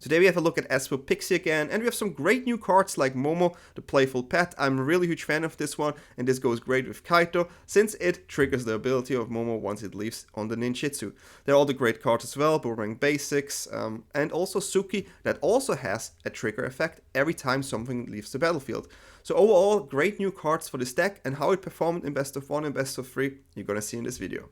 Today we have a look at Esper Pixie again, and we have some great new cards like Momo, the Playful pet. I'm a really huge fan of this one, and this goes great with Kaito, since it triggers the ability of Momo once it leaves on the Ninjitsu. There are all the great cards as well, Boomerang Basics, and also Suki, that also has a trigger effect every time something leaves the battlefield. So overall, great new cards for this deck, and how it performed in best of 1 and best of 3, you're gonna see in this video.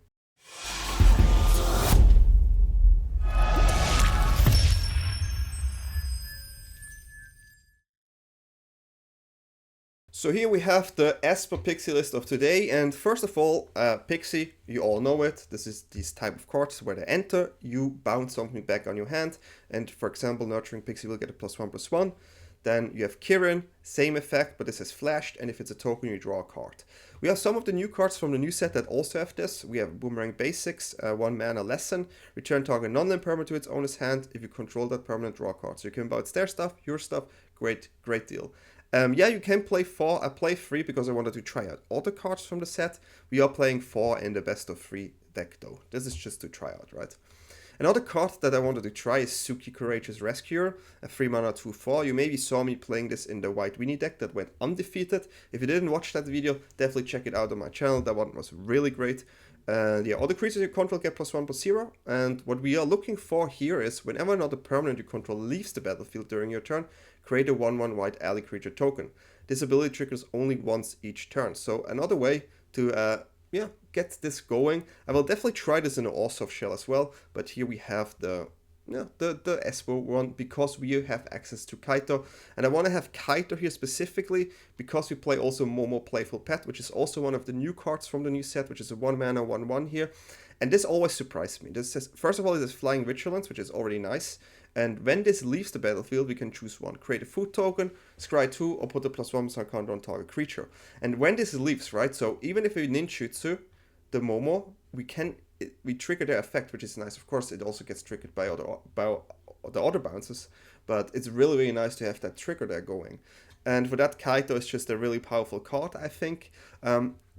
So here we have the Esper Pixie list of today, and first of all, Pixie, you all know it. This is these type of cards where they enter, you bounce something back on your hand, and for example, Nurturing Pixie will get a +1/+1. Then you have Kirin, same effect, but this is flashed, and if it's a token, you draw a card. We have some of the new cards from the new set that also have this. We have Boomerang Basics, 1 mana lesson, return target non-land permanent to its owner's hand. If you control that permanent, draw a card. So you can bounce their stuff, your stuff, great deal. Yeah, you can play 4. I play 3 because I wanted to try out all the cards from the set. We are playing 4 in the best of 3 deck though. This is just to try out, right? Another card that I wanted to try is Suki Courageous Rescuer, a 3 mana 2/4. You maybe saw me playing this in the White Weenie deck that went undefeated. If you didn't watch that video, definitely check it out on my channel. That one was really great. Yeah, all the creatures you control get +1/+0, and what we are looking for here is whenever another permanent you control leaves the battlefield during your turn, create a 1/1 white ally creature token. This ability triggers only once each turn, so another way to yeah, get this going. I will definitely try this in an Orzhov shell as well, but here we have the Esper one because we have access to Kaito, and I want to have Kaito here specifically because we play also Momo Playful Pet, which is also one of the new cards from the new set, which is a 1 mana 1/1 here, and this always surprised me. This says, first of all, it is Flying Vigilance, which is already nice, and when this leaves the battlefield, we can choose one, create a food token, scry 2, or put a +1 counter on target creature. And when this leaves, right, so even if we ninjutsu the Momo, we trigger their effect, which is nice. Of course, it also gets triggered by the other bounces, but it's really, really nice to have that trigger there going. And for that, Kaito is just a really powerful card, I think.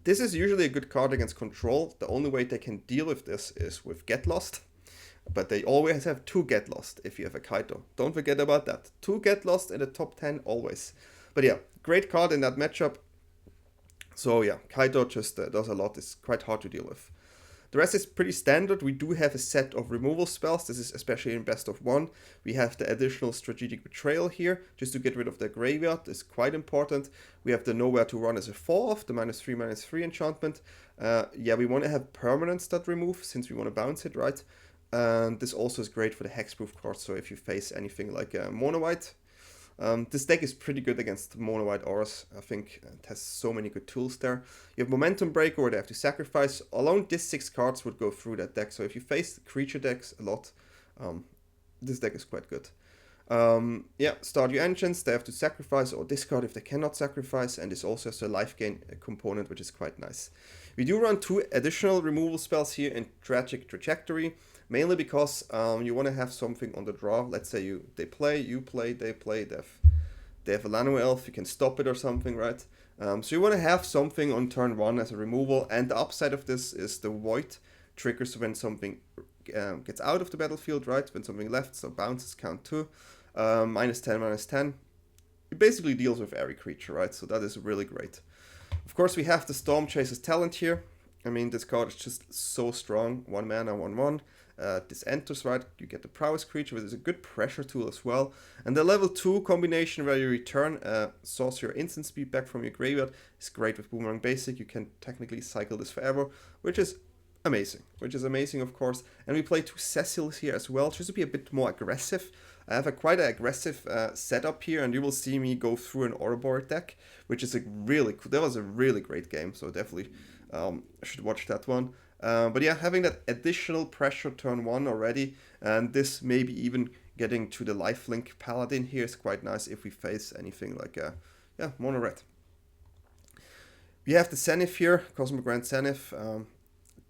This is usually a good card against control. The only way they can deal with this is with Get Lost, but they always have 2 Get Lost if you have a Kaito. Don't forget about that. 2 Get Lost in the top 10 always. But yeah, great card in that matchup. So yeah, Kaito just does a lot. It's quite hard to deal with. The rest is pretty standard. We do have a set of removal spells. This is especially in best of 1. We have the additional Strategic Betrayal here, just to get rid of the graveyard. This is quite important. We have the Nowhere to Run as a 4-off, the -3/-3 enchantment. Yeah, we want to have permanents that remove, since we want to bounce it, right? And this also is great for the hexproof cards, so if you face anything like mono white. This deck is pretty good against mono white auras. I think it has so many good tools there. You have Momentum Breaker where they have to sacrifice. Alone, these 6 cards would go through that deck, so if you face creature decks a lot, this deck is quite good. Yeah, Stardew Engines, they have to sacrifice or discard if they cannot sacrifice, and this also has a life gain component, which is quite nice. We do run 2 additional removal spells here in Tragic Trajectory, mainly because you want to have something on the draw. Let's say they play, you play, they play, they have a Lano Elf, you can stop it or something, right? So you want to have something on turn 1 as a removal, and the upside of this is the Void triggers when something gets out of the battlefield, right? When something left, so bounces count 2, -10, -10. It basically deals with every creature, right? So that is really great. Of course, we have the Storm Chaser's Talent here. I mean, this card is just so strong. 1 mana, 1/1. This enters, right? You get the Prowess creature, which is a good pressure tool as well. And the level 2 combination where you return Sorcerer instant speed back from your graveyard is great with Boomerang Basic. You can technically cycle this forever, which is amazing, of course. And we play 2 Cecils here as well, just to be a bit more aggressive. I have quite an aggressive setup here, and you will see me go through an Ouroboros deck, which is that was a really great game, so definitely should watch that one. But yeah, having that additional pressure turn 1 already, and this maybe even getting to the lifelink paladin here is quite nice if we face anything like mono red. We have the Zenith here, Cosmic Grand Zenith.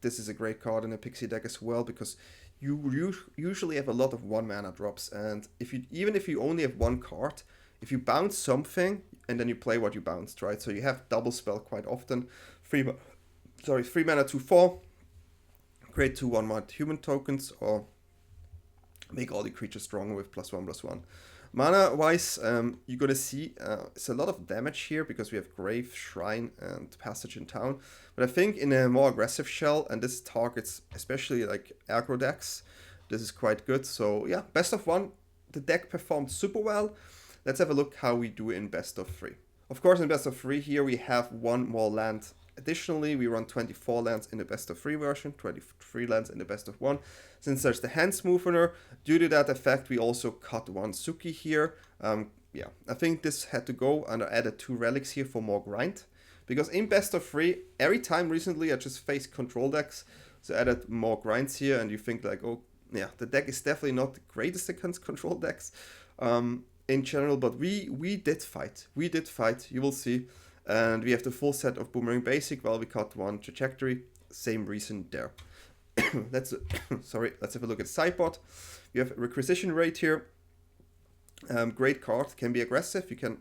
This is a great card in a Pixie deck as well, because you usually have a lot of 1 mana drops, and even if you only have 1 card, if you bounce something and then you play what you bounced, right? So you have double spell quite often. 3 mana 2/4. Create 2 1/1 human tokens, or make all the creatures stronger with +1/+1. Mana wise, you're gonna see it's a lot of damage here because we have Grave, Shrine, and Passage in Town. But I think in a more aggressive shell, and this targets especially like aggro decks, this is quite good. So yeah, best of 1, the deck performed super well. Let's have a look how we do in best of 3. Of course, in best of 3 here we have 1 more land. Additionally, we run 24 lands in the best of 3 version, 23 lands in the best of 1. Since there's the hand smoother, due to that effect, we also cut 1 Suki here. Yeah, I think this had to go, and I added 2 relics here for more grind. Because in best of 3, every time recently I just faced control decks, so I added more grinds here, and you think like, oh yeah, the deck is definitely not the greatest against control decks in general, but we did fight. We did fight, you will see. And we have the full set of Boomerang Basic while we cut 1 Trajectory. Same reason there. let's have a look at sideboard. You have Requisition Rate here. Great card, can be aggressive. You can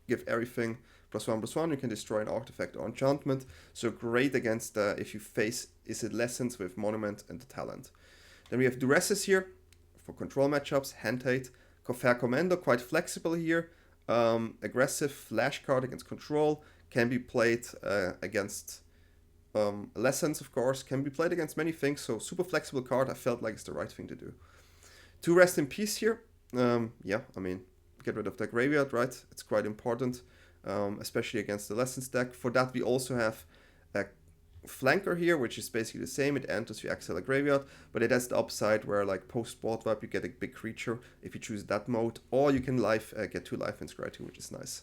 give everything +1/+1. You can destroy an artifact or enchantment. So great against if you face Is It Lessons with Monument and the Talent. Then we have Duresses here for control matchups. Hand Hate. Fair Commander, quite flexible here. Aggressive flash card against control. Can be played against Lessons, of course. Can be played against many things. So super flexible card. I felt like it's the right thing to do. 2 Rest in Peace here. Yeah, I mean, get rid of the graveyard, right? It's quite important, especially against the Lessons deck. For that, we also have a Flanker here, which is basically the same. It enters, you exile a graveyard, but it has the upside where, like, post-board wipe, you get a big creature if you choose that mode, or you can get 2 life and scry 2, which is nice.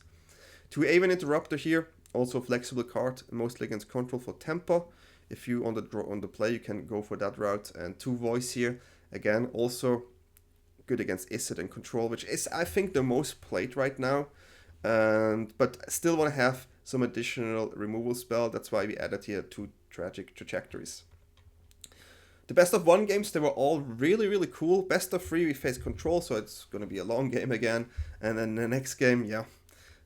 2 Aven Interrupter here, also a flexible card, mostly against control for tempo. If you on the play, you can go for that route. And 2 Voice here, again, also good against Isid and control, which is, I think, the most played right now. But still want to have some additional removal spell. That's why we added here 2 Tragic Trajectories. The best of 1 games, they were all really, really cool. Best of 3, we faced control, so it's going to be a long game again. And then the next game, yeah,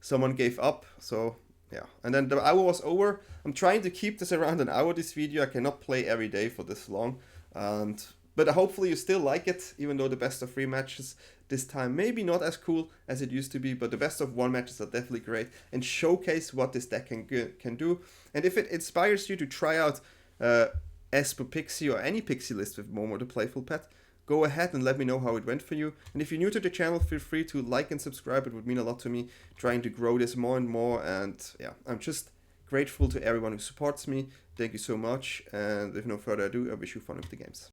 someone gave up. So yeah, and then the hour was over. I'm trying to keep this around an hour, this video. I cannot play every day for this long. But hopefully you still like it, even though the best of 3 matches this time maybe not as cool as it used to be, but the best of 1 matches are definitely great and showcase what this deck can do. And if it inspires you to try out Esper Pixie or any Pixie list with Momo the Playful pet, go ahead and let me know how it went for you. And if you're new to the channel, feel free to like and subscribe. It would mean a lot to me, trying to grow this more and more. And yeah, I'm just grateful to everyone who supports me. Thank you so much. And with no further ado, I wish you fun with the games.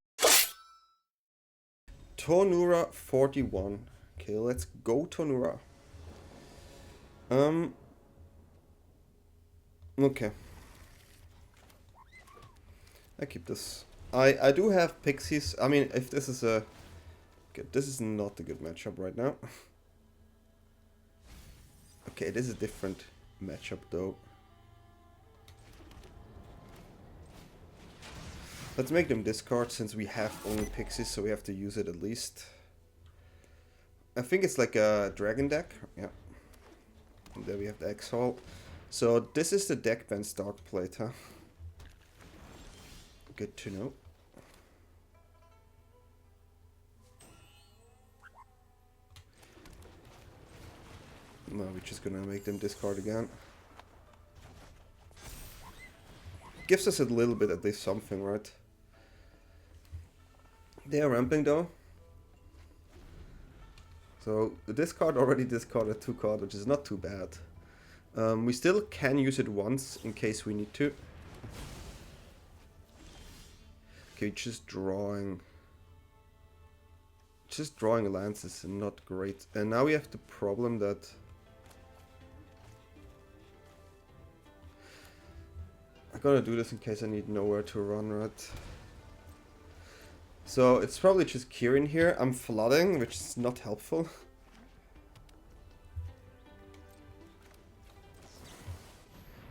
Tonura 41. Okay, let's go Tonura. Okay. I keep this. I do have Pixies. I mean, if this is a... Okay, this is not a good matchup right now. Okay, this is a different matchup though. Let's make them discard since we have only Pixies, so we have to use it at least. I think it's like a dragon deck. Yeah. And there we have the Exile. So this is the deck Ben Stark played, huh? Good to know. No, we're just gonna make them discard again. Gives us a little bit at least something, right? They are ramping though. So the discard already discarded 2 cards, which is not too bad. We still can use it once in case we need to. Okay, just drawing lands is not great. And now we have the problem that I gotta do this in case I need nowhere to run, right? So it's probably just Kirin here. I'm flooding, which is not helpful.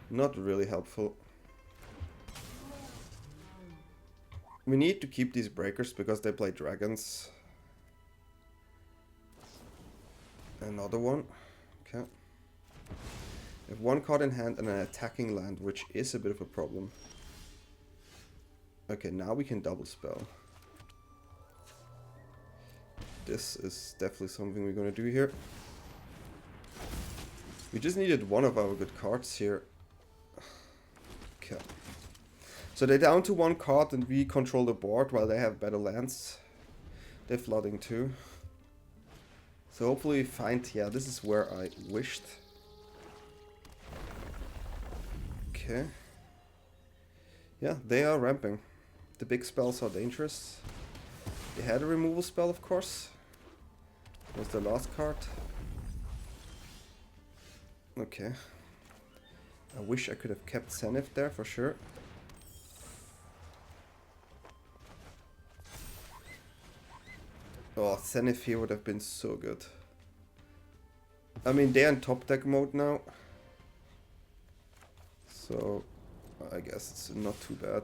Not really helpful. We need to keep these breakers because they play dragons. Another one. Okay. We have 1 card in hand and an attacking land, which is a bit of a problem. Okay, now we can double spell. this is definitely something we're gonna do here. We just needed one of our good cards here. Okay. So they're down to one card and we control the board while they have better lands. They're flooding too. So hopefully we find, yeah, this is where I wished. Okay. Yeah, they are ramping. The big spells are dangerous. They had a removal spell, of course. That was the last card. Okay. I wish I could have kept Zenith there for sure. Oh, Zenith here would have been so good. I mean, they're in top deck mode now. So, I guess it's not too bad.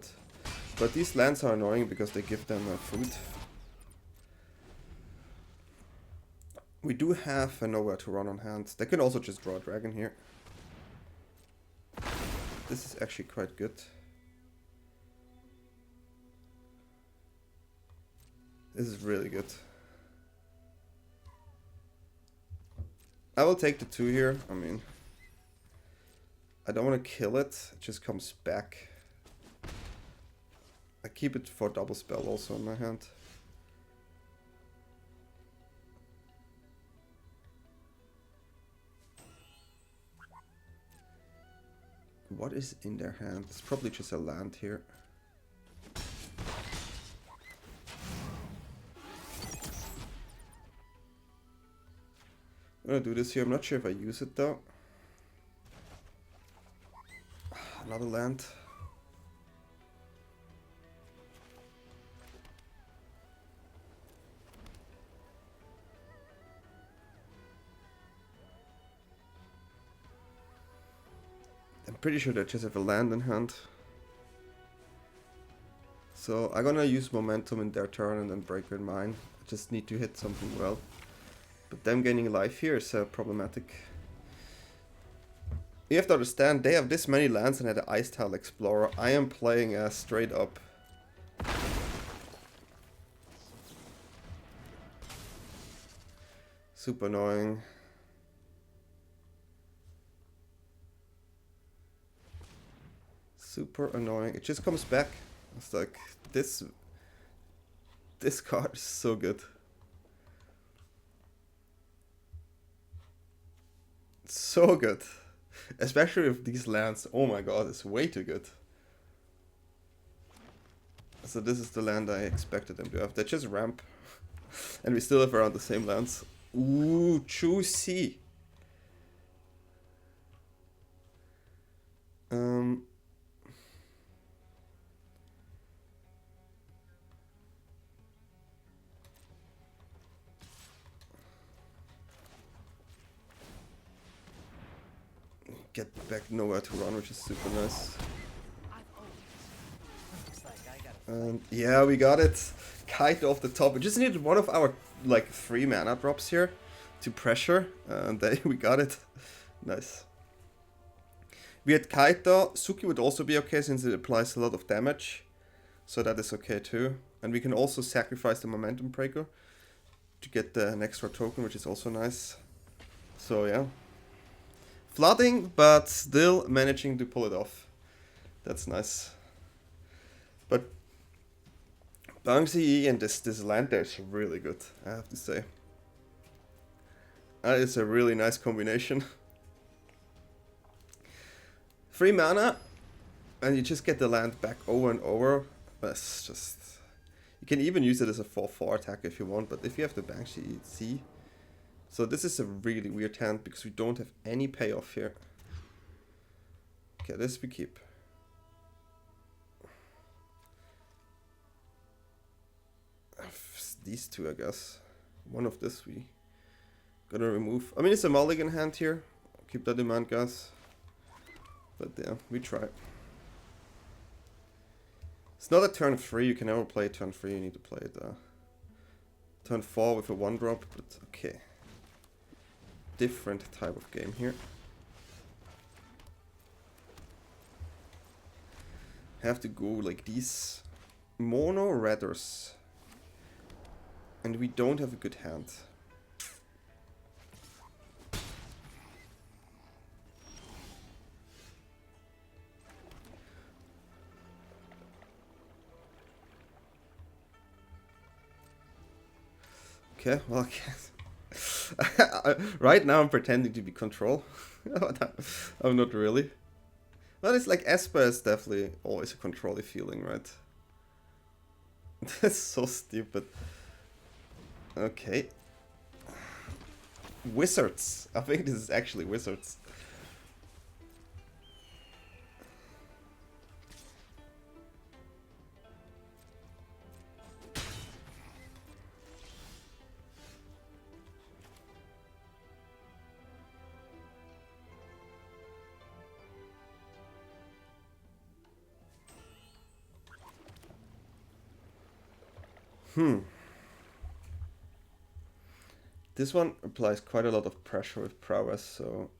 But these lands are annoying because they give them food. We do have nowhere to run on hand. They can also just draw a dragon here. This is actually quite good. This is really good. I will take the 2 here. I mean, I don't want to kill it. It just comes back. I keep it for double spell also in my hand. What is in their hand? It's probably just a land here. I'm gonna do this here. I'm not sure if I use it though. Another land. I'm pretty sure they just have a land in hand. So I'm gonna use momentum in their turn and then breaker in mine. I just need to hit something well. But them gaining life here is problematic. You have to understand, they have this many lands and had an Ice Tile Explorer. I am playing straight up. Super annoying. Super annoying. It just comes back. It's like, this card is so good. So good. Especially with these lands. Oh my god, it's way too good. So this is the land I expected them to have. They just ramp. And we still have around the same lands. Ooh, juicy. Get back nowhere to run, which is super nice. And yeah, we got it. Kaito off the top. We just needed one of our like 3 mana drops here to pressure, and there we got it. Nice. We had Kaito. Suki would also be okay since it applies a lot of damage, so that is okay too. And we can also sacrifice the momentum breaker to get an extra token, which is also nice. So yeah. Flooding, but still managing to pull it off. That's nice. But Bouncy and this land there is really good, I have to say. That is a really nice combination. 3 mana, and you just get the land back over and over. That's just... You can even use it as a 4/4 attack if you want, but if you have the Banshee, see. So this is a really weird hand because we don't have any payoff here. Okay, this we keep. These 2, I guess. One of this we gonna remove. I mean, it's a mulligan hand here. Keep that in mind, guys. But yeah, we try. It's not a turn 3. You can never play turn 3. You need to play it turn 4 with a 1-drop. But okay. Different type of game here. Have to go like these mono redders. And we don't have a good hand. Okay, well, right now I'm pretending to be control. I'm not really. But it's like Esper is definitely always a control-y feeling, right? That's so stupid. Okay. Wizards. I think this is actually wizards. This one applies quite a lot of pressure with prowess, so...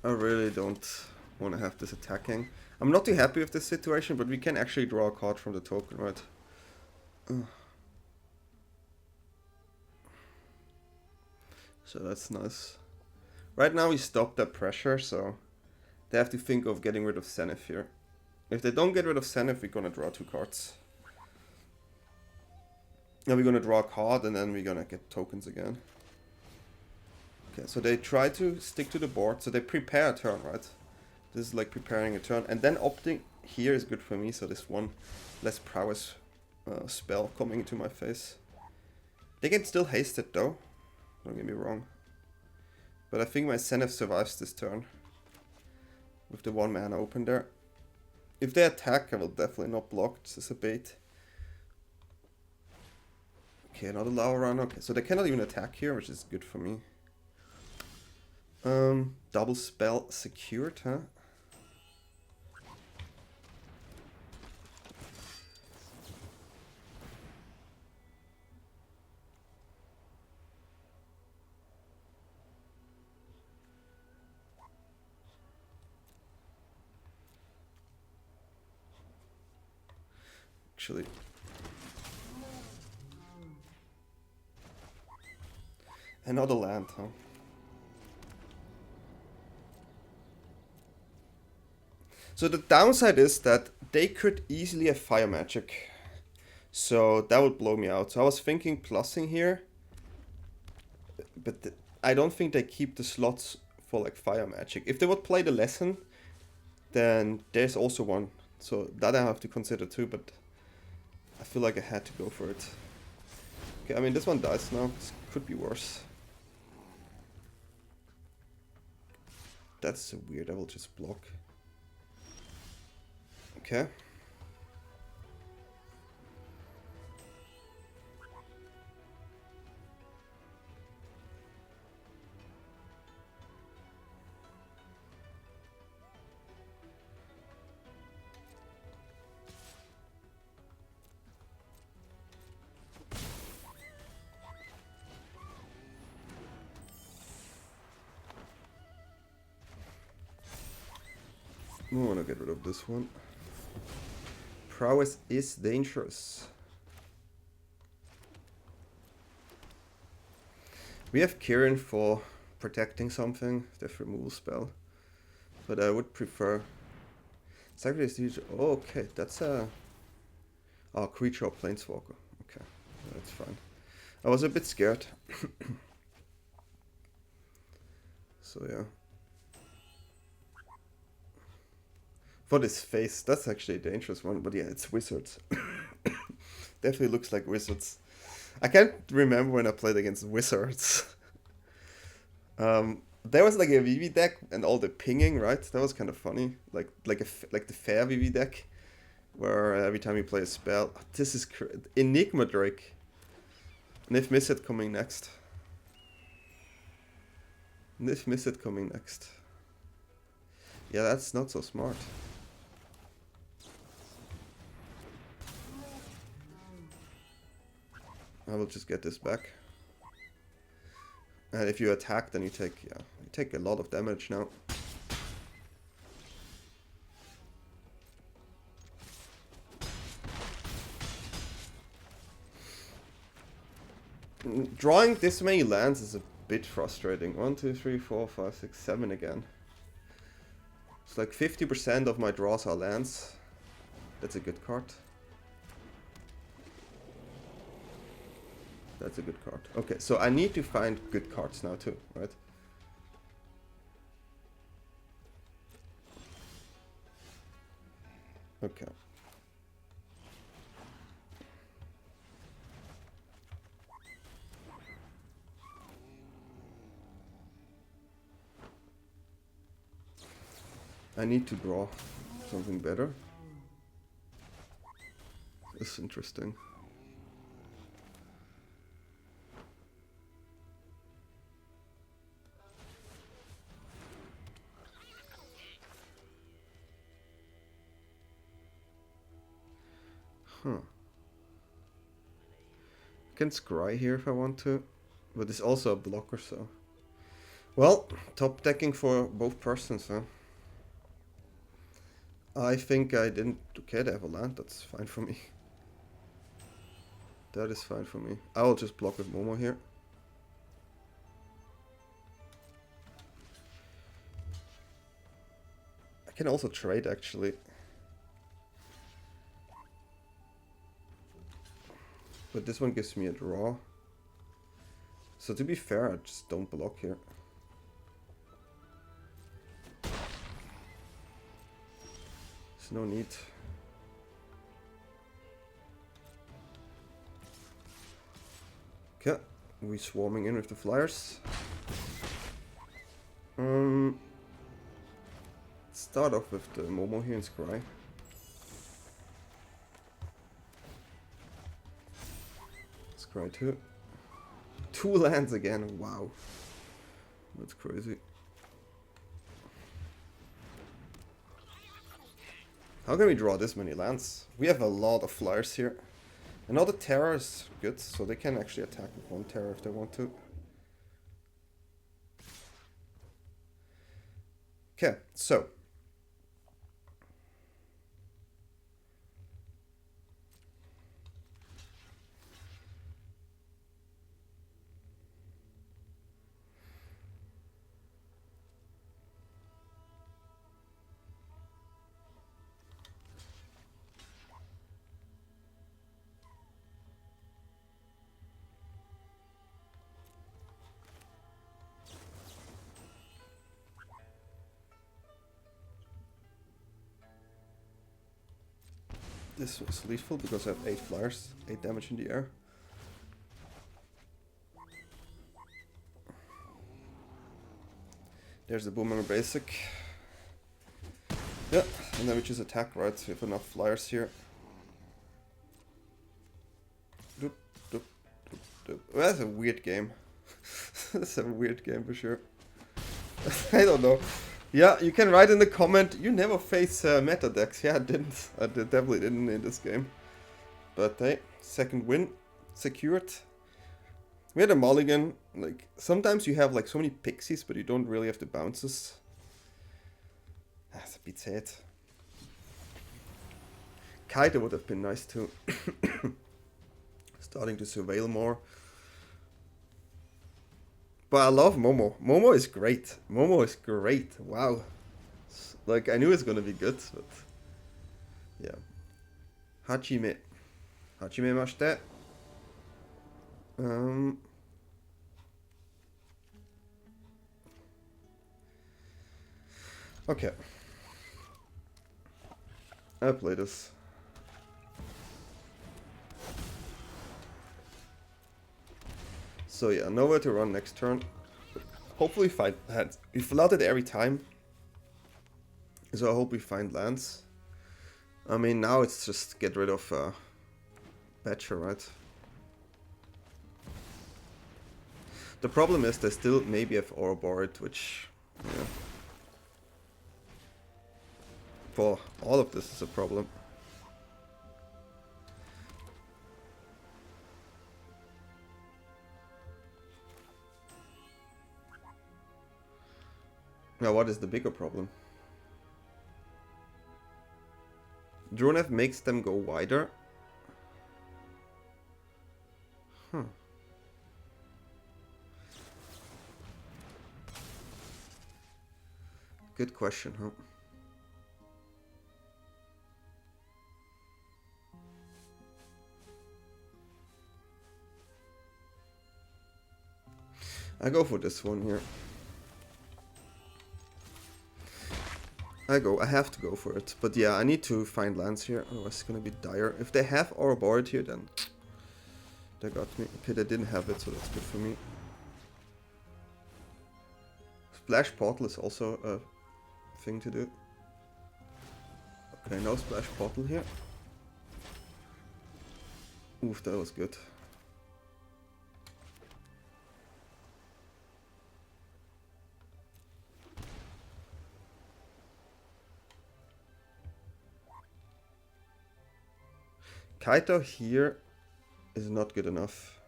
I really don't want to have this attacking. I'm not too happy with this situation, but we can actually draw a card from the token, right? So that's nice. Right now we stop that pressure, so they have to think of getting rid of Zenith here. If they don't get rid of Zenith, we're gonna draw 2 cards. Now we're gonna draw a card and then we're gonna get tokens again. Okay, so they try to stick to the board, so they prepare a turn, right? This is like preparing a turn, and then opting here is good for me, so this one less prowess spell coming into my face. They can still haste it though, don't get me wrong. But I think my Zenith survives this turn. With the 1 mana open there. If they attack, I will definitely not block. This is a bait. Okay, another lava run. Okay, so they cannot even attack here, which is good for me. Double spell secured, huh? Actually, another land, huh? So the downside is that they could easily have fire magic, so that would blow me out. So I was thinking plussing here, but I don't think they keep the slots for like fire magic. If they would play the lesson, then there's also one, so that I have to consider too, but I feel like I had to go for it. Okay, I mean this one dies now, this could be worse. That's so weird, I will just block. Okay. I want to get rid of this one. Prowess is dangerous. We have Kirin for protecting something, death removal spell. But I would prefer Sacrifice. Oh, okay, that's a creature or planeswalker. Okay, that's fine. I was a bit scared. So yeah. For this face, that's actually a dangerous one, but yeah, it's wizards. Definitely looks like wizards. I can't remember when I played against wizards. There was like a VV deck and all the pinging, right? That was kind of funny. Like the fair VV deck, where every time you play a spell, this is Enigma Drake. Nif Misset coming next. Nif Misset coming next. Yeah, that's not so smart. I will just get this back. And if you attack, then you take a lot of damage now. Drawing this many lands is a bit frustrating. 1, 2, 3, 4, 5, 6, 7 again. It's like 50% of my draws are lands. That's a good card. That's a good card. Okay, so I need to find good cards now too, right? Okay. I need to draw something better. This is interesting. Huh. I can scry here if I want to, but it's also a blocker, so. Well, top decking for both persons, huh? I think I didn't. Okay, they have a land, that's fine for me. That is fine for me. I'll just block with Momo here. I can also trade actually. But this one gives me a draw. So to be fair, I just don't block here. There's no need. Okay, we swarming in with the flyers. Start off with the Momo here and scry. Scry 2. 2 lands again, wow. That's crazy. How can we draw this many lands? We have a lot of flyers here. And all the terror is good, so they can actually attack with 1 terror if they want to. Okay, so. This was lethal because I have 8 flyers, 8 damage in the air. There's the Boomerang Basic. Yeah, and then we just attack, right? We have enough flyers here. Doop, doop, doop, doop. Well, that's a weird game. That's a weird game for sure. I don't know. Yeah, you can write in the comment, you never face meta decks. Yeah, I didn't. I definitely didn't in this game. But hey, second win secured. We had a mulligan. Like, sometimes you have like so many pixies, but you don't really have the bounces. That's a bit sad. Kaito would have been nice too. Starting to surveil more. But I love Momo. Momo is great. Momo is great. Wow. Like, I knew it's gonna be good, but... yeah. Hajime. Hajime mashite. Okay. I'll play this. So yeah, nowhere to run next turn. Hopefully find lands. We flood it every time. So I hope we find lands. I mean, now it's just get rid of Badger, right? The problem is they still maybe have Ouroboros, which, yeah. For all of this is a problem. Now, what is the bigger problem? Dronev makes them go wider. Huh. Good question, huh? I go for this one here. I have to go for it. But yeah, I need to find lands here, otherwise it's gonna be dire. If they have our board here, then they got me. Okay, they didn't have it, so that's good for me. Splash Portal is also a thing to do. Okay, no Splash Portal here. Oof, that was good. Kaito here is not good enough.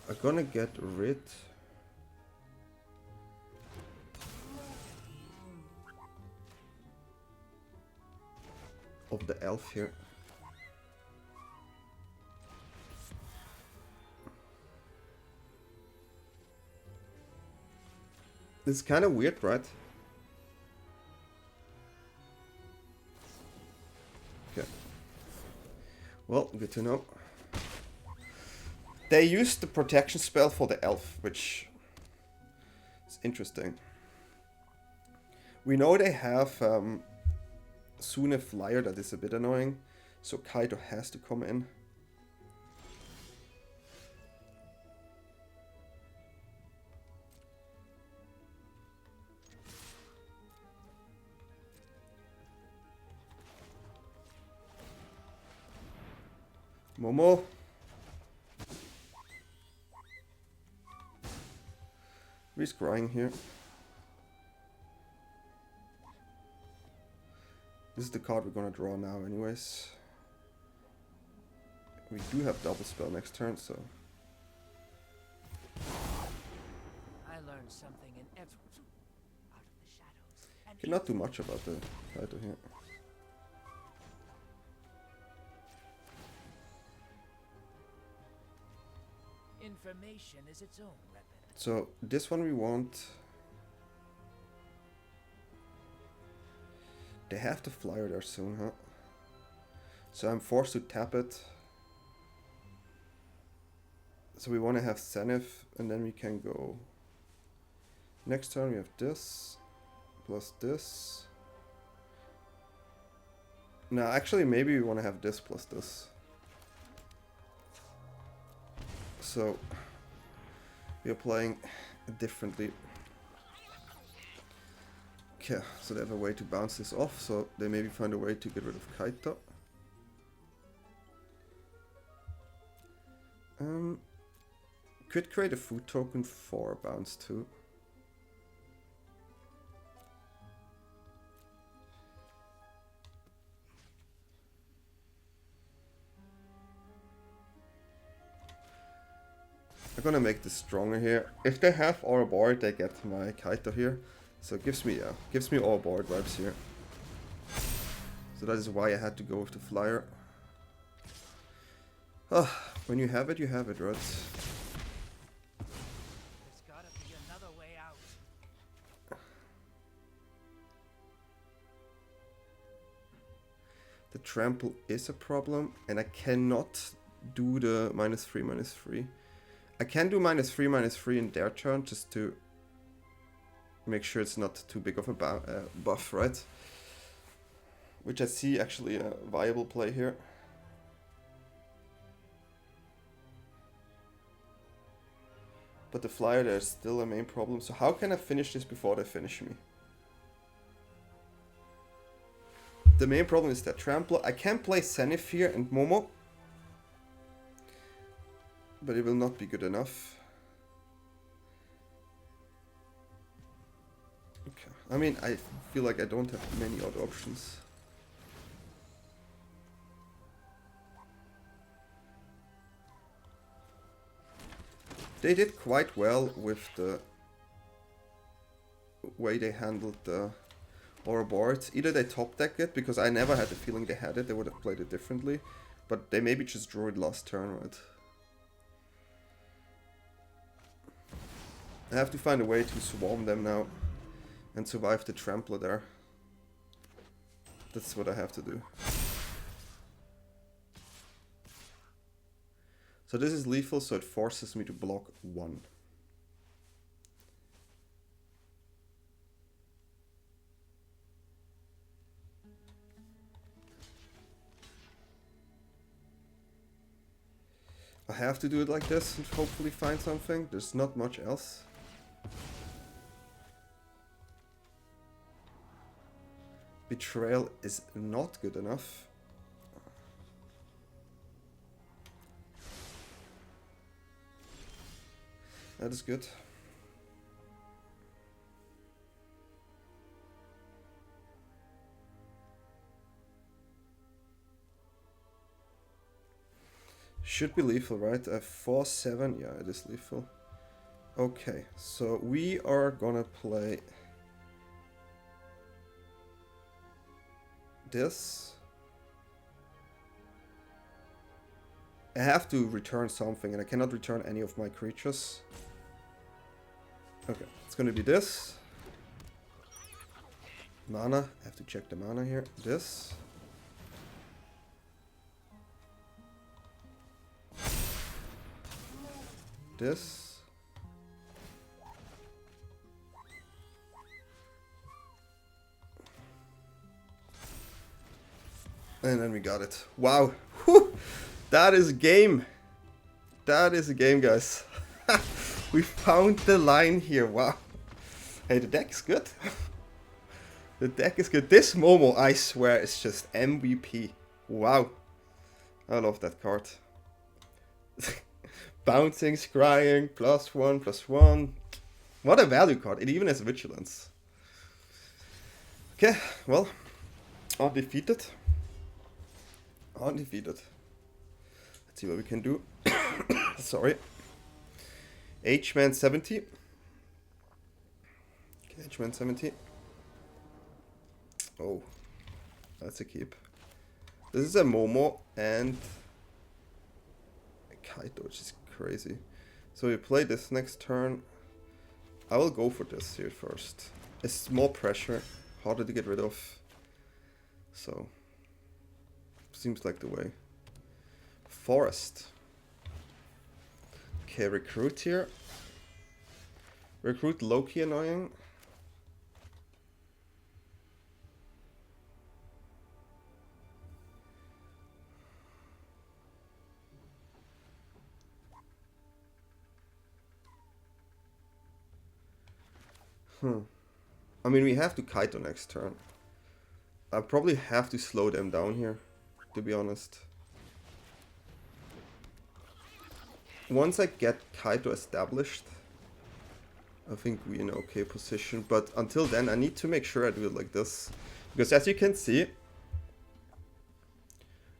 I'm gonna get rid of the elf here. It's kind of weird, right? Okay. Well, good to know. They used the protection spell for the elf, which is interesting. We know they have soon a flyer that is a bit annoying, so Kaito has to come in. Momo. He's crying here. This is the card we're gonna draw now anyways. We do have double spell next turn, so. I learned something in every out of the shadows. Cannot do much about the Kaito here. Information is its own weapon. So this one we want. They have the flyer there soon, huh? So I'm forced to tap it. So we want to have Zenith, and then we can go. Next turn we have this, plus this. No, actually maybe we want to have this plus this. So we are playing differently. Okay, so they have a way to bounce this off, so they maybe find a way to get rid of Kaito. Could create a food token for bounce too. I'm gonna make this stronger here. If they have our board, they get my Kaito here. So it gives me all board vibes here. So that is why I had to go with the flyer. When you have it, right? There's gotta be another way out. The trample is a problem, and I cannot do the -3/-3. I can do -3/-3 in their turn just to make sure it's not too big of a buff, right? Which I see actually a viable play here. But the flyer there is still a main problem. So how can I finish this before they finish me? The main problem is that trample. I can play Zenith here and Momo, but it will not be good enough. Okay. I mean, I feel like I don't have many other options. They did quite well with the way they handled the aura boards. Either they top deck it, because I never had the feeling they had it, they would have played it differently. But they maybe just drew it last turn, right? I have to find a way to swarm them now and survive the trampler there. That's what I have to do. So this is lethal, so it forces me to block 1. I have to do it like this and hopefully find something. There's not much else. Betrayal is not good enough. That is good. Should be lethal, right? I have 4-7. Yeah, it is lethal. Okay, so we are gonna play this. I have to return something, and I cannot return any of my creatures. Okay, it's gonna be this. Mana, I have to check the mana here. This. This. And then we got it. Wow. Whew. That is a game. That is a game, guys. We found the line here. Wow. Hey, the deck is good. The deck is good. This Momo, I swear, is just MVP. Wow. I love that card. Bouncing, scrying, +1/+1. What a value card. It even has vigilance. Okay, well, undefeated. Undefeated. Let's see what we can do. Sorry. H-Man 70. Okay, H-Man 70. Oh, that's a keep. This is a Momo and a Kaito, which is crazy. So we play this next turn. I will go for this here first. It's more pressure, harder to get rid of. So, seems like the way. Forest. Okay, recruit here. Recruit Loki annoying. I mean, we have to Kaito next turn. I probably have to slow them down here, to be honest. Once I get Kaito established, I think we're in an okay position. But until then, I need to make sure I do it like this. Because as you can see,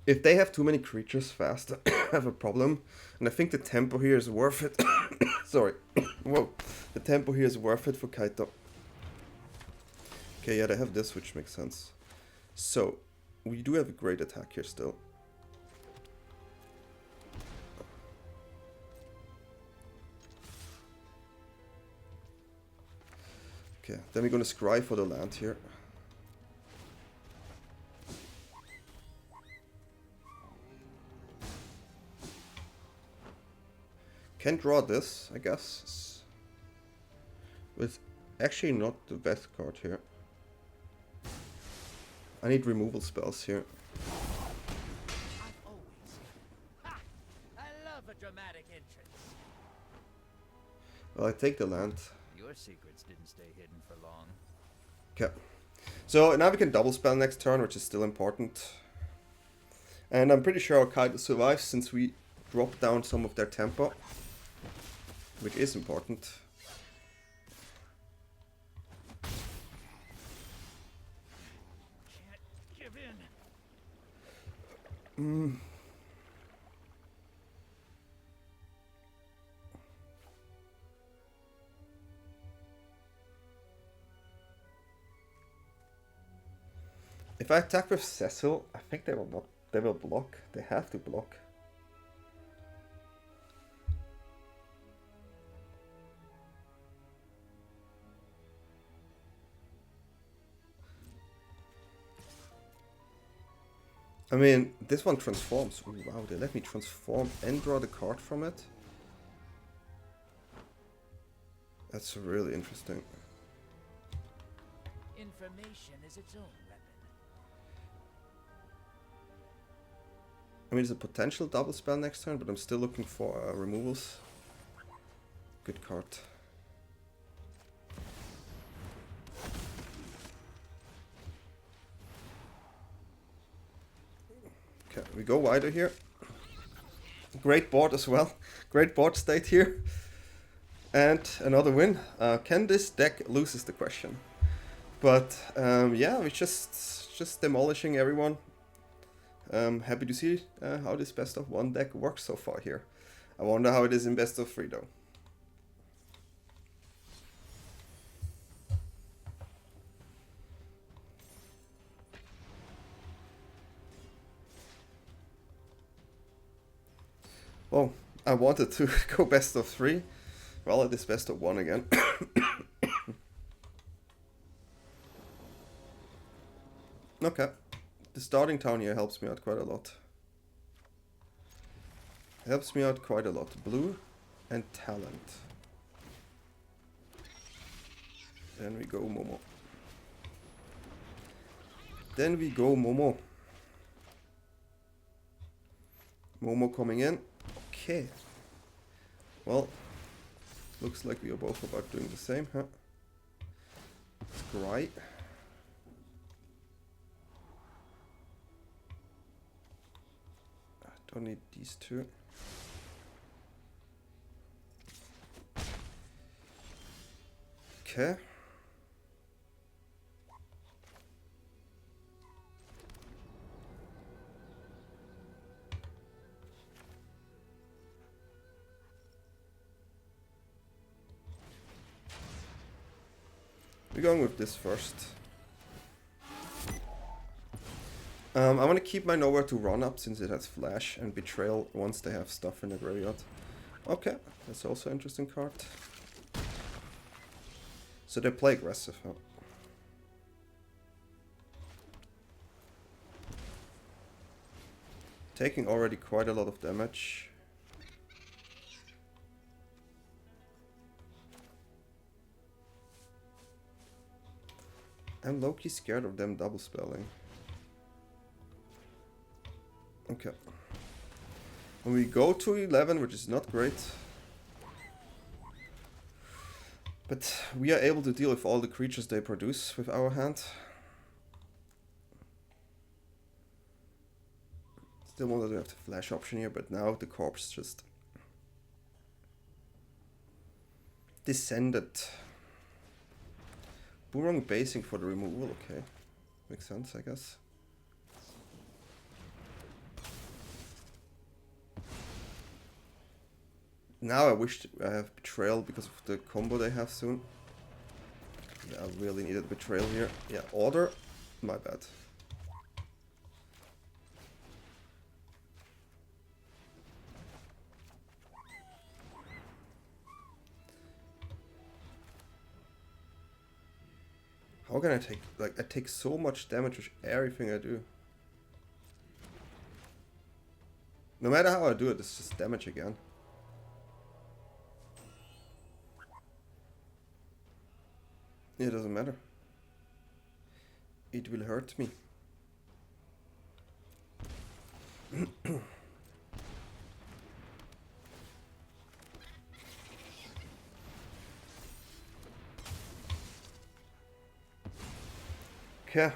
if they have too many creatures fast, I have a problem. And I think the tempo here is worth it. Sorry. Whoa. The tempo here is worth it for Kaito. Okay, yeah, they have this, which makes sense. So, we do have a great attack here still. Okay, then we're gonna scry for the land here. Can draw this, I guess. With actually not the best card here. I need removal spells here. I love a dramatic entrance. Well, I take the land. Your secrets didn't stay hidden for long. Okay. So now we can double spell next turn, which is still important. And I'm pretty sure our Kaito survives since we dropped down some of their tempo. Which is important. Can't give in. If I attack with Cecil, I think they will not They will block. They have to block. I mean, this one transforms. Ooh, wow, they let me transform and draw the card from it. That's really interesting. Information is its own weapon. I mean, there's a potential double spell next turn, but I'm still looking for removals. Good card. Okay, we go wider here. Great board as well. Great board state here. And another win. Can this deck lose is the question. But yeah, we're just demolishing everyone. Happy to see how this best of one deck works so far here. I wonder how it is in best of three though. Well, I wanted to go best of three. Well, it is best of one again. Okay. The starting town here helps me out quite a lot. Helps me out quite a lot. Blue and talent. Then we go Momo. Then we go Momo. Momo coming in. Okay. Well, looks like we are both about doing the same, huh? Scry. I don't need these two. Okay. We're going with this first. I want to keep my Nowhere to Run up since it has Flash and Betrayal once they have stuff in the graveyard. Okay, that's also an interesting card. So they play aggressive, huh? Taking already quite a lot of damage. I'm low-key scared of them double spelling. Okay. When we go to 11, which is not great. But we are able to deal with all the creatures they produce with our hand. Still wanted to have the flash option here, but now the corpse just descended. Boomerang Basics for the removal, okay. Makes sense, I guess. Now I wish I have Betrayal because of the combo they have soon. Yeah, I really needed Betrayal here. Yeah, Order. My bad. How can I take, like, I take so much damage with everything I do. No matter how I do it, it's just damage again. It doesn't matter. It will hurt me. Okay.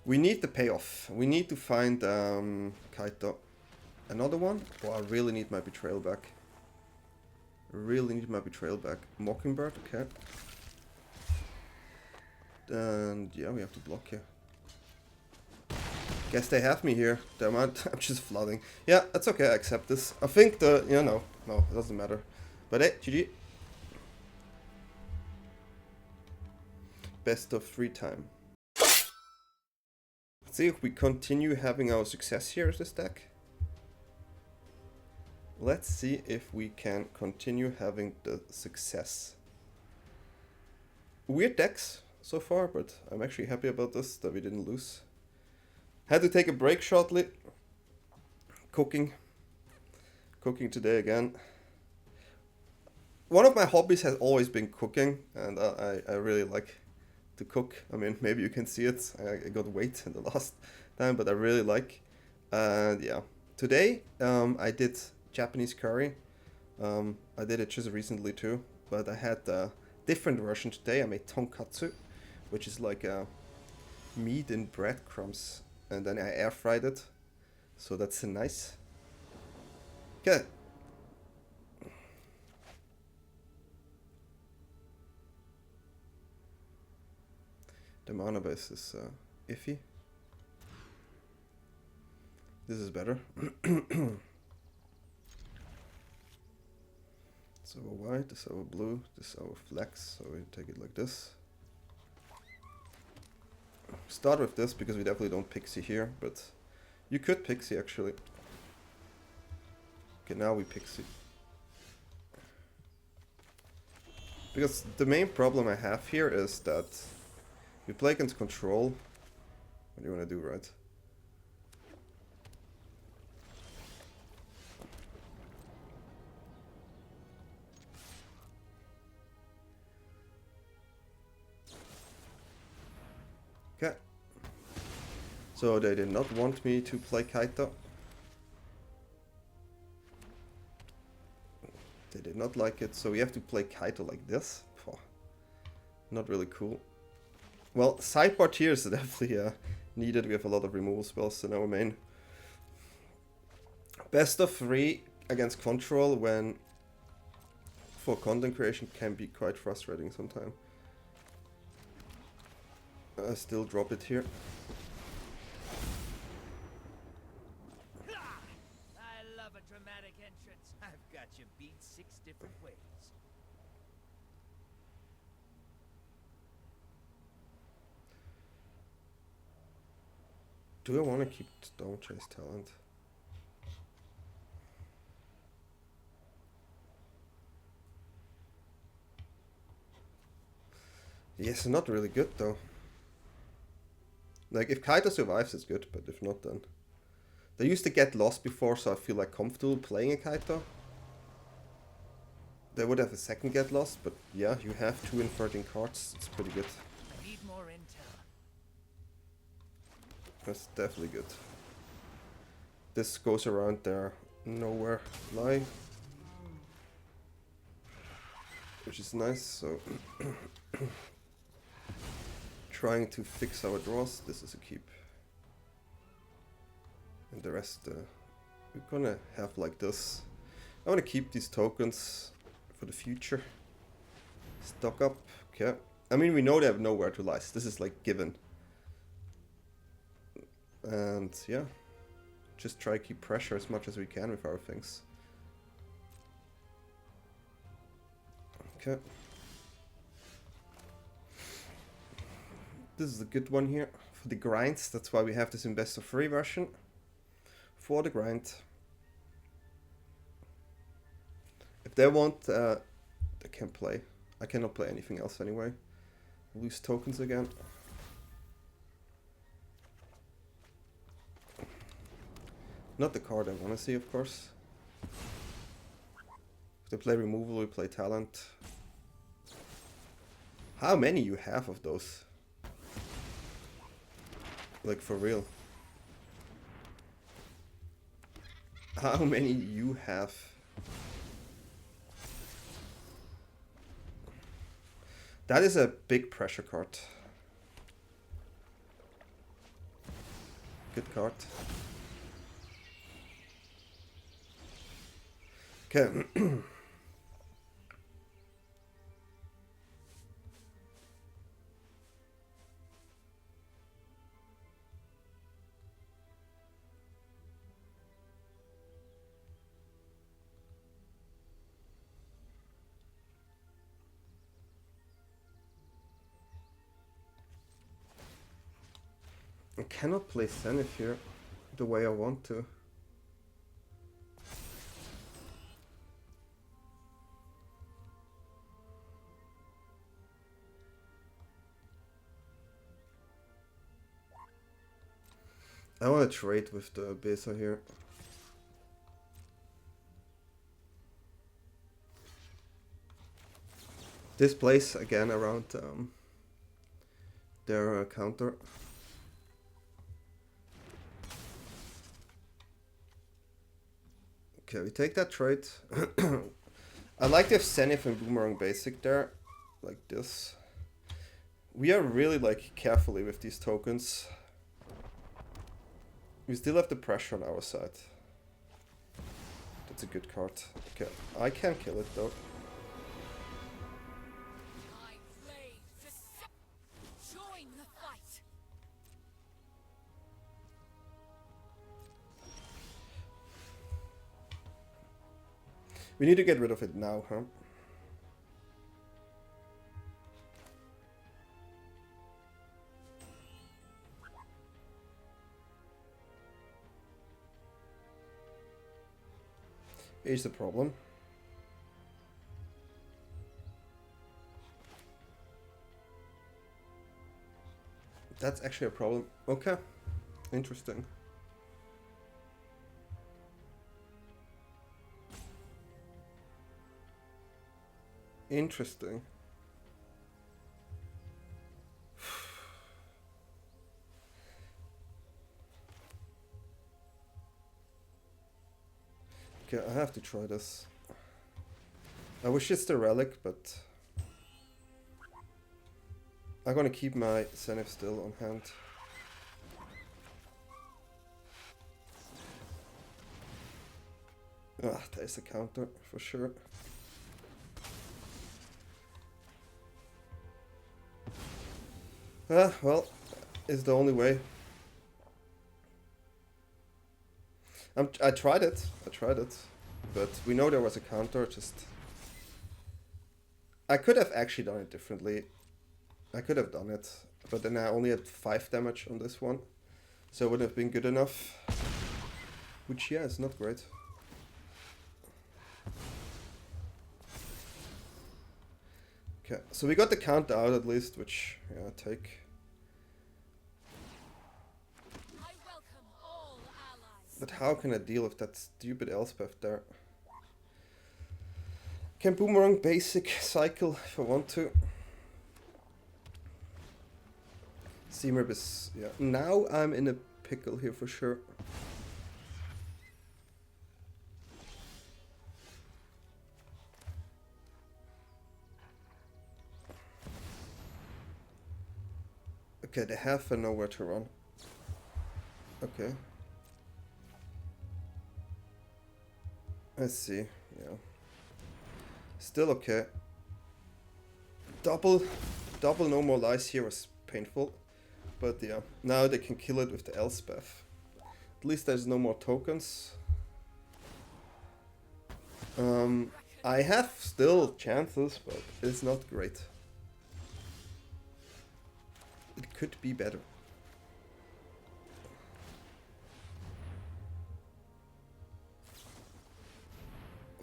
We need the payoff. We need to find Kaito. Another one? Oh, I really need my Betrayal back. Really need my Betrayal back. Mockingbird, okay. And yeah, we have to block here. Guess they have me here. Damn it, I'm just flooding. Yeah, that's okay, I accept this. I think no, it doesn't matter. But hey, GG. Best of 3 time. Let's see if we continue having our success here with this deck. Let's see if we can continue having the success. Weird decks so far, but I'm actually happy about this, that we didn't lose. Had to take a break shortly. Cooking today again. One of my hobbies has always been cooking, and I really like to cook. I mean, maybe you can see it. I got weight in the last time, but I really like. And yeah, today I did Japanese curry. I did it just recently too, but I had a different version today. I made tonkatsu, which is like meat in breadcrumbs, and then I air fried it. So that's nice. Okay. The mana base is iffy. This is better. This our white, this our blue, this our flex, so we take it like this. Start with this because we definitely don't pixie here, but you could pixie actually. Okay, now we pixie. Because the main problem I have here is that we play against control. What do you want to do, right? Okay. So they did not want me to play Kaito. They did not like it, so we have to play Kaito like this. Oh, not really cool. Well, sideboard here is definitely needed. We have a lot of removal spells in our main. Best of 3 against control when for content creation can be quite frustrating sometimes. I still drop it here. I love a dramatic entrance. I've got you beat 6 different ways. Do I want to keep Stone Chase Talent? Yes, not really good though. Like, if Kaito survives, it's good, but if not, then... They used to get lost before, so I feel like comfortable playing a Kaito. They would have a second get lost, but yeah, you have 2 inverting cards. It's pretty good. I need more intel. That's definitely good. This goes around there, nowhere lie. Which is nice, so... Trying to fix our draws, this is a keep. And the rest, we're gonna have like this. I wanna keep these tokens for the future. Stock up, okay. I mean, we know they have nowhere to lie. This is like given. And yeah, just try to keep pressure as much as we can with our things. Okay. This is a good one here for the grinds. That's why we have this in best of 3 version. For the grind. If they want, they can play. I cannot play anything else anyway. Lose tokens again. Not the card I want to see, of course. If they play removal, we play talent. How many you have of those? Like, for real. How many you have? That is a big pressure card. Good card. Okay. I cannot play Zenith here the way I want to. I want to trade with the Besa here. This plays again around their counter. Okay, we take that trade. I like to have Zenith and Boomerang Basic there, like this. We are really like carefully with these tokens. We still have the pressure on our side. That's a good card. Okay, I can kill it though. We need to get rid of it now, huh? Here's the problem. That's actually a problem. Okay. Interesting. Interesting. Okay, I have to try this. I wish it's the relic, but I'm gonna keep my Zenith still on hand. Ah, there's a counter for sure. Ah, well, it's the only way. I tried it, but we know there was a counter, just... I could have actually done it differently. I could have done it, but then I only had 5 damage on this one, so it would have been good enough. Which, yeah, is not great. Okay, so we got the counter out at least, which, yeah, I'll take. But how can I deal with that stupid Elspeth there? Can Boomerang Basic cycle if I want to. Seamrip is... yeah. Now I'm in a pickle here for sure. Okay, they have nowhere to run. Okay. I see, yeah. Still okay. Double no more lies here was painful. But yeah, now they can kill it with the Elspeth. At least there's no more tokens. I have still chances, but it's not great. It could be better.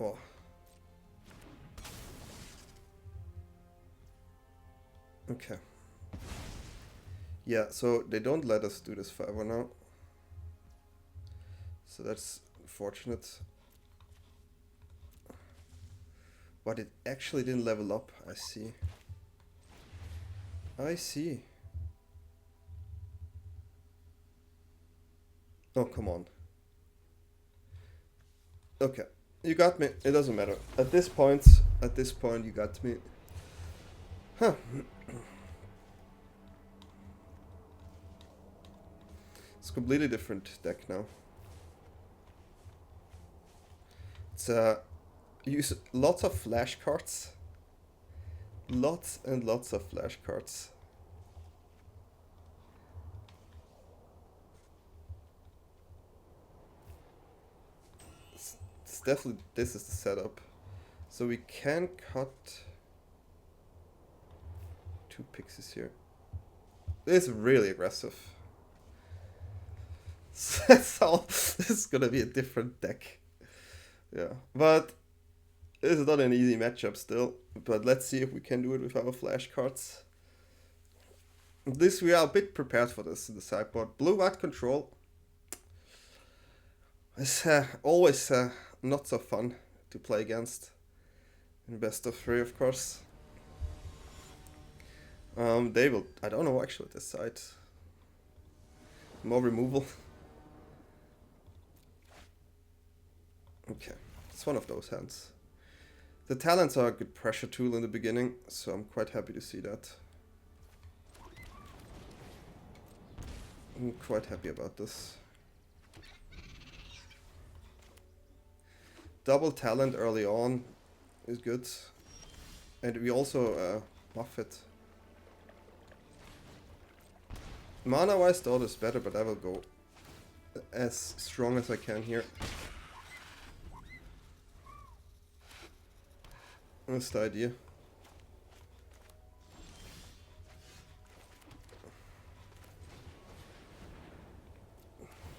Oh. Okay. Yeah, so they don't let us do this forever now. So that's fortunate. But it actually didn't level up, I see. I see. Oh, come on. Okay. You got me. It doesn't matter. At this point, you got me. Huh. It's a completely different deck now. It's use lots of flash cards. Lots and lots of flash cards. It's definitely, this is the setup. So we can cut 2 pixies here. This is really aggressive. So this is gonna be a different deck. Yeah, but it's not an easy matchup still. But let's see if we can do it with our flashcards. This we are a bit prepared for this in the sideboard. Blue-white control is always not so fun to play against. In best of 3, of course. They will. I don't know actually this side. More removal. Okay, it's one of those hands. The talents are a good pressure tool in the beginning, so I'm quite happy to see that. I'm quite happy about this. Double talent early on is good. And we also buff it. Mana-wise, the other is better, but I will go as strong as I can here. That's the idea.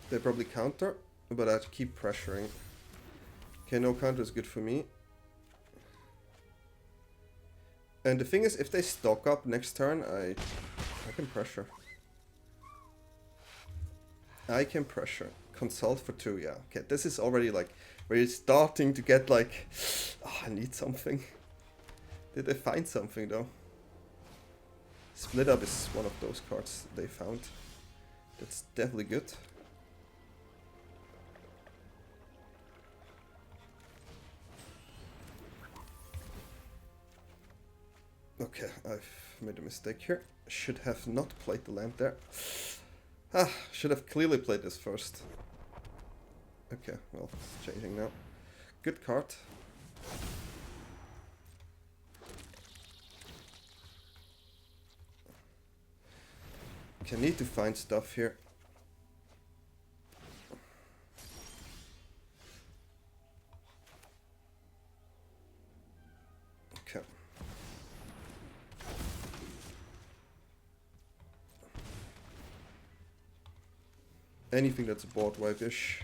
They probably counter, but I have to keep pressuring. Okay, no counter is good for me. And the thing is, if they stock up next turn, I can pressure. I can pressure. Consult for 2, yeah. Okay, this is already like, where you're starting to get like, oh, I need something. Did they find something though? Split up is one of those cards they found. That's definitely good. Okay, I've made a mistake here. Should have not played the land there. Ah, should have clearly played this first. Okay, well, it's changing now. Good card. Okay, need to find stuff here. Okay. Anything that's a board wipe-ish.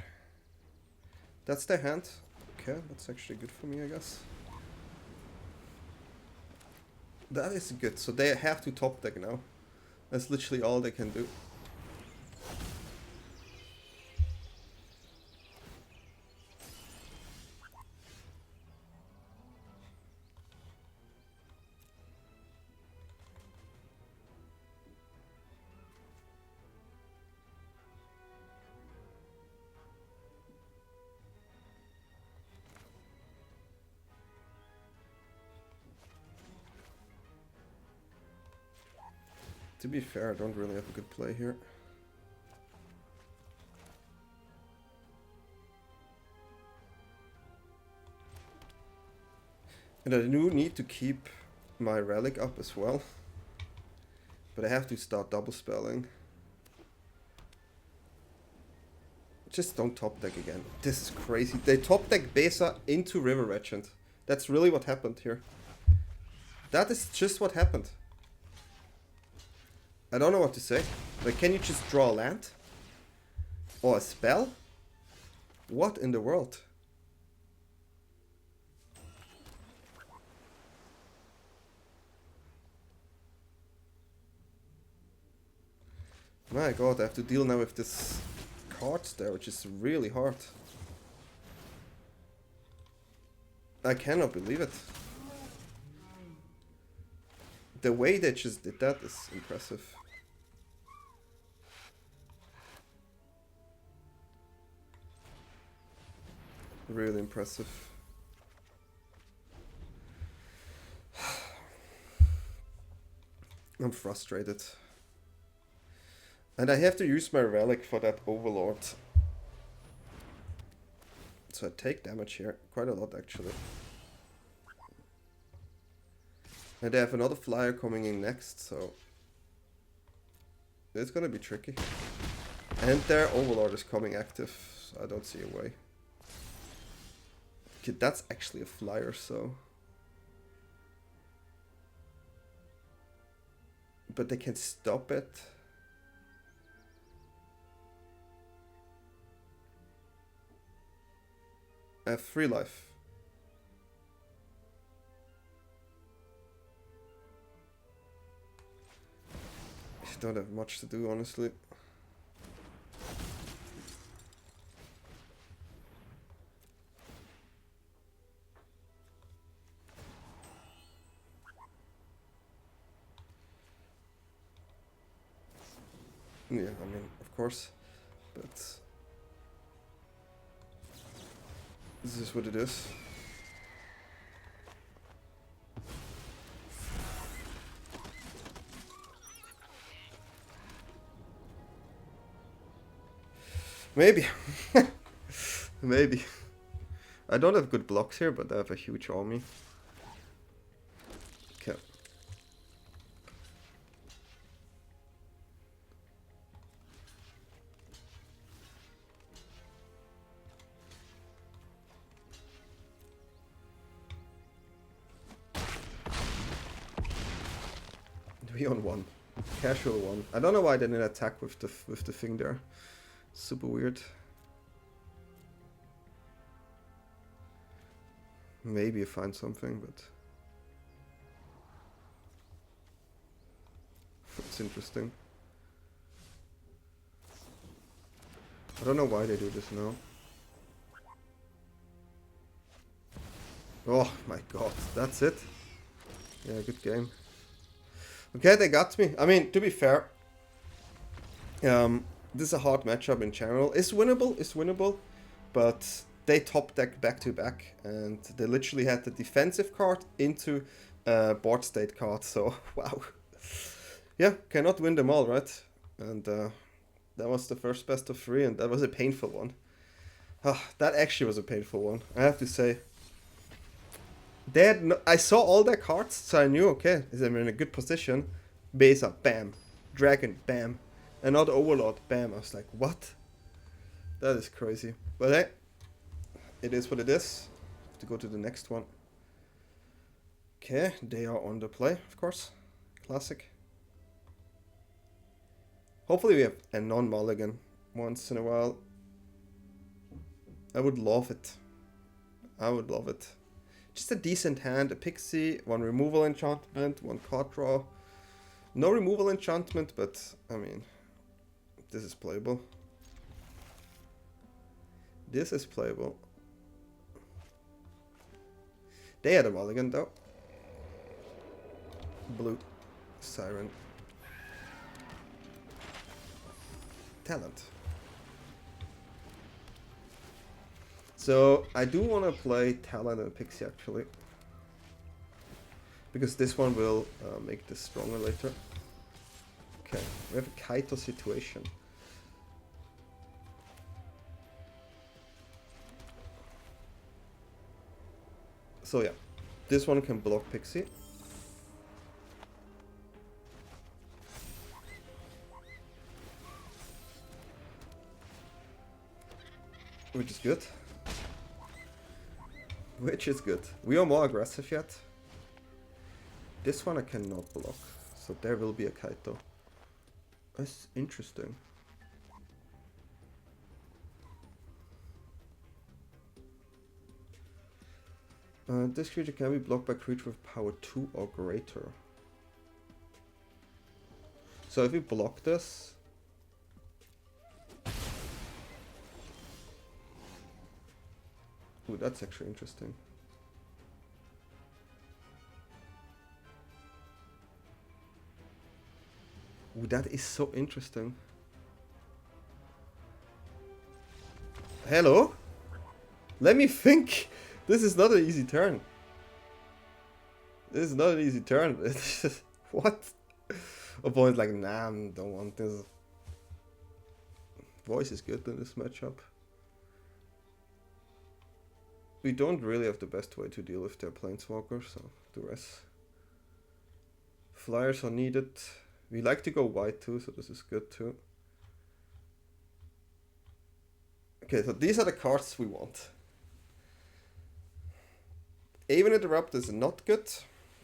That's their hand. Okay, that's actually good for me, I guess. That is good. So they have to top deck now. That's literally all they can do. To be fair, I don't really have a good play here. And I do need to keep my relic up as well. But I have to start double spelling. Just don't top deck again. This is crazy. They top deck Besa into River Regent. That's really what happened here. That is just what happened. I don't know what to say. Like, can you just draw a land? Or a spell? What in the world? My god, I have to deal now with this cards there, which is really hard. I cannot believe it. The way they just did that is impressive. Really impressive. I'm frustrated. And I have to use my relic for that Overlord. So I take damage here. Quite a lot actually. And they have another flyer coming in next, so it's gonna be tricky. And their Overlord is coming active, so I don't see a way. Okay, that's actually a flyer, so... But they can stop it. I have 3 life. I don't have much to do, honestly. Yeah, I mean, of course, but this is what it is. Maybe. Maybe. I don't have good blocks here, but I have a huge army. Okay. We on 1. Casual 1. I don't know why I didn't attack with the thing there. Super weird. Maybe find something, but it's interesting. I don't know why they do this now. Oh my god, that's it? Yeah, good game. Okay, they got me. I mean, to be fair, this is a hard matchup in general. It's winnable, but they top deck back to back, and they literally had the defensive card into board state card, so wow. Yeah, cannot win them all, right? And that was the first best of 3, and that was a painful one. That actually was a painful one, I have to say. They had no, I saw all their cards, so I knew, okay, they're in a good position. Base up, bam. Dragon, bam. Another Overlord, bam. I was like, what? That is crazy. But hey, it is what it is. Have to go to the next one. Okay, they are on the play, of course. Classic. Hopefully we have a non-mulligan once in a while. I would love it. I would love it. Just a decent hand, a Pixie, 1 removal enchantment, 1 card draw. No removal enchantment, but I mean, this is playable. This is playable. They had a mulligan though. Blue. Siren. Talent. So I do want to play Talent and Pixie actually, because this one will make this stronger later. Okay, we have a Kaito situation. So yeah, this one can block Pixie. Which is good. Which is good. We are more aggressive yet. This one I cannot block, so there will be a Kaito. That's interesting. This creature can be blocked by creature with power 2 or greater. So if we block this... Ooh, that's actually interesting. Ooh, that is so interesting. Hello? Let me think. This is not an easy turn. This is not an easy turn. What? Opponent's like, nah, I don't want this. Voice is good in this matchup. We don't really have the best way to deal with their planeswalkers, so the rest. Flyers are needed. We like to go white too, so this is good too. Okay, so these are the cards we want. Even Interrupt is not good.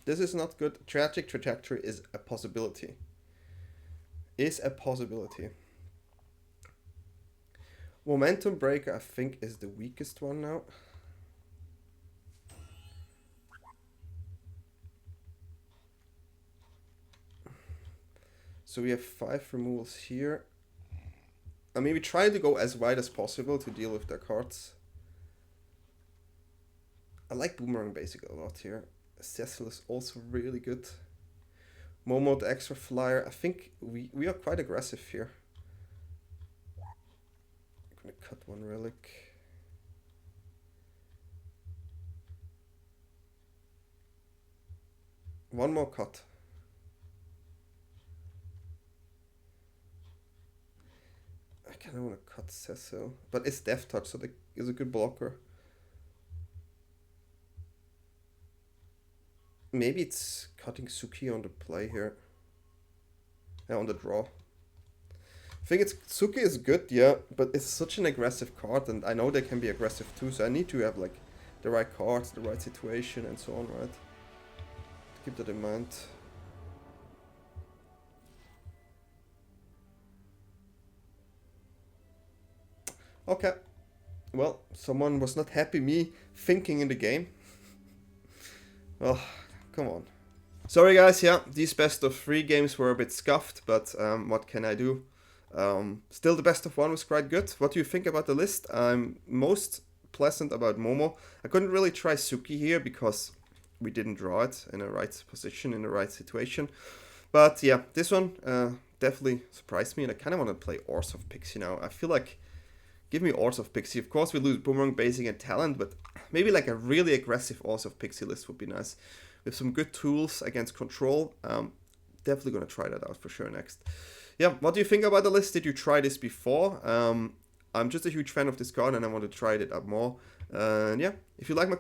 This is not good. Tragic Trajectory is a possibility. Is a possibility. Momentum Breaker, I think, is the weakest one now. So we have 5 removals here. I mean, we try to go as wide as possible to deal with their cards. I like Boomerang Basics a lot here. Cecil is also really good. Momo, the extra flyer. I think we are quite aggressive here. I'm gonna cut 1 relic. One more cut. I kind of want to cut Cecil, but it's Death Touch, so it's a good blocker. Maybe it's cutting Suki on the play here. Yeah, on the draw. I think Suki is good, yeah, but it's such an aggressive card, and I know they can be aggressive too, so I need to have like the right cards, the right situation, and so on, right? Keep that in mind. Okay. Well, someone was not happy me thinking in the game. Well, come on. Sorry guys, yeah, these best of 3 games were a bit scuffed, but what can I do? Still the best of 1 was quite good. What do you think about the list? I'm most pleasant about Momo. I couldn't really try Suki here because we didn't draw it in the right position, in the right situation. But yeah, this one definitely surprised me, and I kind of want to play Orzhov Pixie now. I feel like, give me Orzhov Pixie. Of course we lose Boomerang Basic and Talent, but maybe like a really aggressive Orzhov Pixie list would be nice. With some good tools against control. Definitely gonna try that out for sure next. Yeah, what do you think about the list? Did you try this before? I'm just a huge fan of this card and I want to try it out more. And yeah, if you like my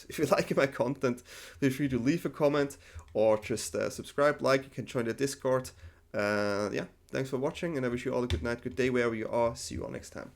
if you like my content, feel free to leave a comment or just subscribe, like, you can join the Discord. Yeah, thanks for watching and I wish you all a good night, good day wherever you are. See you all next time.